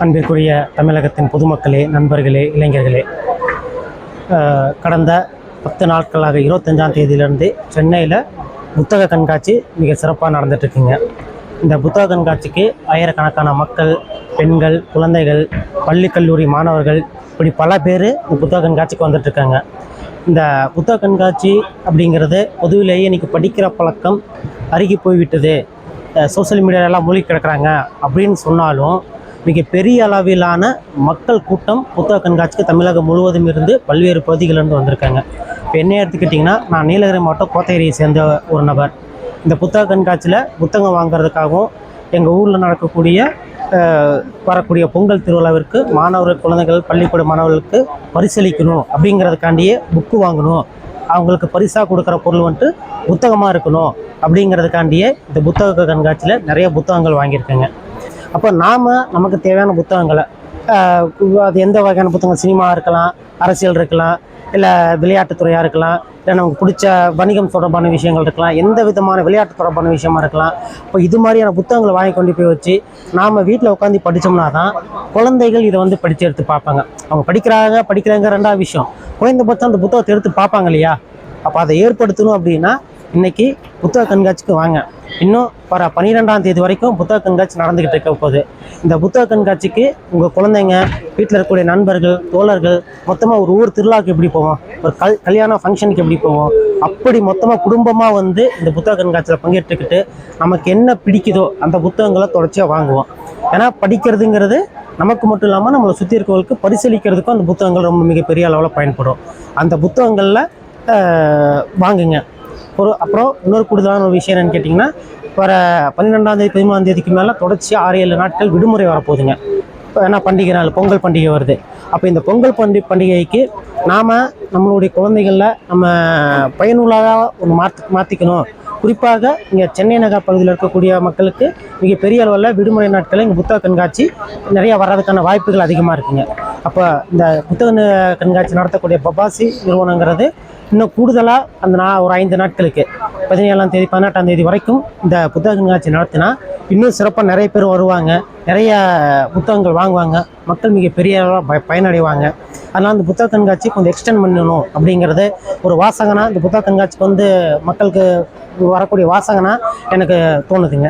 அன்பிற்குரிய தமிழகத்தின் பொதுமக்களே, நண்பர்களே, இளைஞர்களே, கடந்த 10 நாட்களாக 25ஆம் தேதியிலிருந்து சென்னையில் புத்தக கண்காட்சி மிக சிறப்பாக நடந்துட்டுருக்குங்க. இந்த புத்தக கண்காட்சிக்கு ஆயிரக்கணக்கான மக்கள், பெண்கள், குழந்தைகள், பள்ளி கல்லூரி மாணவர்கள் இப்படி பல பேர் இந்த புத்தக கண்காட்சிக்கு வந்துட்டுருக்காங்க. இந்த புத்தக கண்காட்சி அப்படிங்கிறது பொதுவிலேயே இன்றைக்கி படிக்கிற பழக்கம் அருகி போய்விட்டது, சோசியல் மீடியாவெல்லாம் மூழ்கி கிடக்கிறாங்க அப்படின்னு சொன்னாலும் மிக பெரிய அளவிலான மக்கள் கூட்டம் புத்தக கண்காட்சிக்கு தமிழகம் முழுவதும் இருந்து பல்வேறு பகுதிகளிலிருந்து வந்திருக்காங்க. இப்போ என்ன எடுத்துக்கிட்டிங்கன்னா, நான் நீலகிரி மாவட்டம் கோத்தகிரியை சேர்ந்த ஒரு நபர். இந்த புத்தக கண்காட்சியில் புத்தகம் வாங்கிறதுக்காகவும் எங்கள் ஊரில் நடக்கக்கூடிய வரக்கூடிய பொங்கல் திருவிழாவிற்கு மாணவர்கள், குழந்தைகள், பள்ளிக்கூட மாணவர்களுக்கு பரிசளிக்கணும் அப்படிங்கிறதுக்காண்டியே புக்கு வாங்கணும், அவங்களுக்கு பரிசாக கொடுக்குற பொருள் வந்துட்டு புத்தகமாக இருக்கணும் அப்படிங்கிறதுக்காண்டியே இந்த புத்தக கண்காட்சியில் நிறைய புத்தகங்கள் வாங்கியிருக்கேங்க. அப்போ நமக்கு தேவையான புத்தகங்களை, அது எந்த வகையான புத்தகங்கள், சினிமா இருக்கலாம், அரசியல் இருக்கலாம், இல்லை விளையாட்டுத்துறையாக இருக்கலாம், இல்லை நமக்கு பிடிச்ச வணிகம் தொடர்பான விஷயங்கள் இருக்கலாம், எந்த விதமான விளையாட்டு தொடர்பான விஷயமா இருக்கலாம். இப்போ இது மாதிரியான புத்தகங்களை வாங்கி கொண்டு போய் வச்சு நாம் வீட்டில் உட்காந்து படித்தோம்னா தான் குழந்தைகள் இதை படித்து எடுத்து பார்ப்பாங்க. அவங்க படிக்கிறாங்க ரெண்டாவது விஷயம், குறைந்தபட்சம் அந்த புத்தகத்தை எடுத்து பார்ப்பாங்க இல்லையா? அப்போ அதை ஏற்படுத்தணும் அப்படின்னா இன்றைக்கி புத்தக கண்காட்சிக்கு வாங்க. இன்னும் வர 12ஆம் தேதி வரைக்கும் புத்தக கண்காட்சி நடந்துக்கிட்டு இருக்க போகுது. இந்த புத்தக கண்காட்சிக்கு உங்கள் குழந்தைங்க, வீட்டில் இருக்கக்கூடிய நண்பர்கள், தோழர்கள், மொத்தமாக ஒரு ஊர் திருவிழாவுக்கு எப்படி போவோம், ஒரு கல்யாண ஃபங்க்ஷனுக்கு எப்படி போவோம், அப்படி மொத்தமாக குடும்பமாக இந்த புத்தக கண்காட்சியில் பங்கேற்றுக்கிட்டு நமக்கு என்ன பிடிக்குதோ அந்த புத்தகங்களை தொடர்ச்சியாக வாங்குவோம். ஏன்னா படிக்கிறதுங்கிறது நமக்கு மட்டும் இல்லாமல் நம்மளை சுற்றி இருக்கவங்களுக்கு பரிசீலிக்கிறதுக்கும் அந்த புத்தகங்கள் ரொம்ப மிகப்பெரிய அளவில் பயன்படும். அந்த புத்தகங்களில் வாங்குங்க. அப்புறம் இன்னொரு கூடுதலான ஒரு விஷயம் என்னென்னு கேட்டிங்கன்னா, வர 12ஆம் தேதி 13ஆம் தேதிக்கு மேலே தொடர்ச்சியாக 6-7 நாட்கள் விடுமுறை வரப்போகுதுங்க. இப்போ என்ன பண்டிகை நாள், பொங்கல் பண்டிகை வருது. அப்போ இந்த பொங்கல் பண்டிகைக்கு நம்மளுடைய குழந்தைகளில் நம்ம பயனுள்ளதாக ஒன்று மாற்றிக்கணும். குறிப்பாக இங்கே சென்னை நகர் பகுதியில் இருக்கக்கூடிய மக்களுக்கு மிகப்பெரிய அளவில் விடுமுறை நாட்களில் இங்கே புத்தக கண்காட்சி நிறையா வர்றதுக்கான வாய்ப்புகள் அதிகமாக இருக்குங்க. அப்போ இந்த புத்தக கண்காட்சி நடத்தக்கூடிய பபாசி நிறுவனங்கிறது இன்னும் கூடுதலாக ஒரு 5 நாட்களுக்கு 17ஆம் தேதி 18ஆம் தேதி வரைக்கும் இந்த புத்தக கண்காட்சி நடத்தினா இன்னும் சிறப்பாக நிறைய பேர் வருவாங்க, நிறைய புத்தகங்கள் வாங்குவாங்க, மக்கள் மிகப்பெரிய அளவில் பயனடைவாங்க. அதனால் இந்த புத்தக கண்காட்சி கொஞ்சம் எக்ஸ்டெண்ட் பண்ணணும் அப்படிங்கிறது ஒரு வாசகனாக, இந்த புத்தக கண்காட்சிக்கு மக்களுக்கு வரக்கூடிய வாசகனாக எனக்கு தோணுதுங்க.